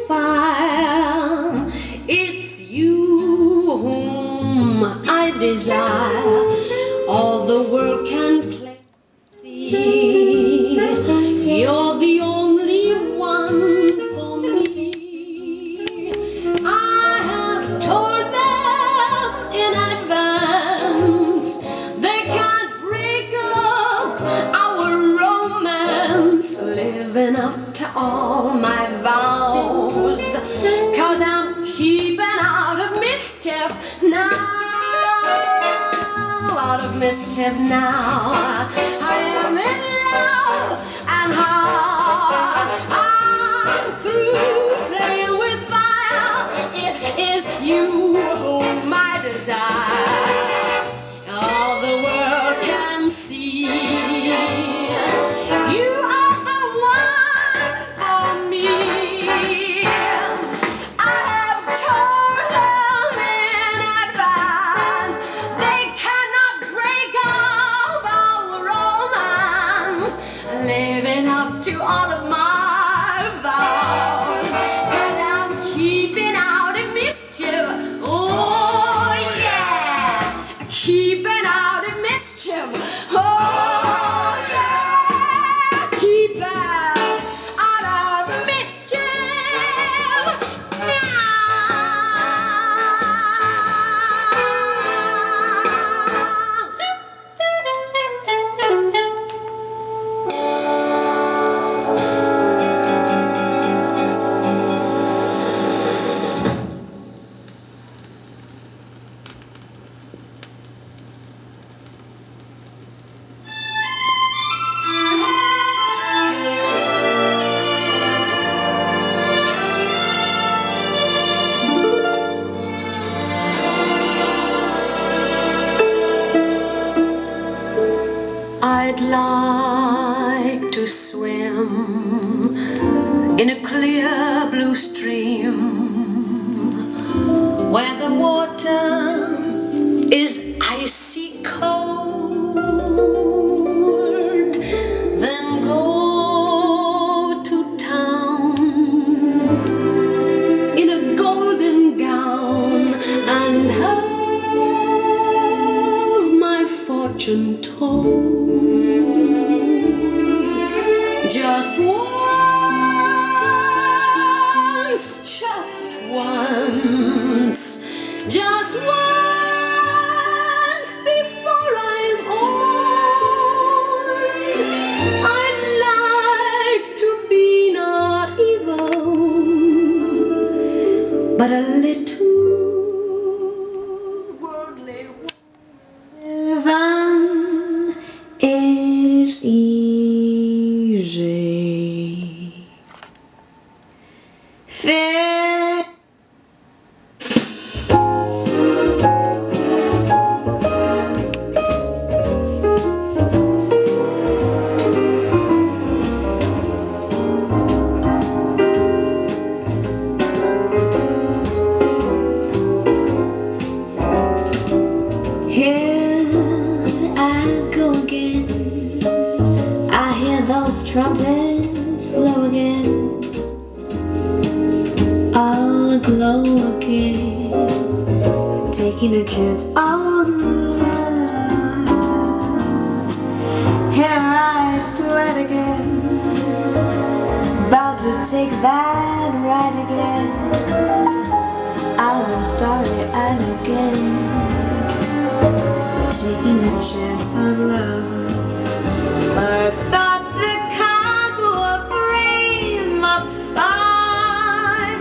fire. It's you whom I desire. All the world can play. See, you're the only one for me. I have told them in advance they can't break up our romance. Living up to all my vows, 'cause I'm keeping out of mischief now. Out of mischief now. I am in love, and I'm through playing with fire. It is you whom I desire. All the world can see. You are the one for me. I have told them in advance they cannot break up our romance. Living up to all of my vows, 'cause I'm keeping out of mischief. Oh yeah, keeping out of mischief. Oh yeah, keep out of mischief now. I'd like to swim in a clear blue stream where the water is icy cold, then go to town in a golden gown and have my fortune told. Just once, just once, just once before I'm old. I'd like to be naive, but a little worldly. Living is easy. Fair. Here I go again. I hear those trumpets blow again. I'll glow again, taking a chance on love. Here I sled again, about to take that ride again. I'm starry eyed again, taking a chance on love. I thought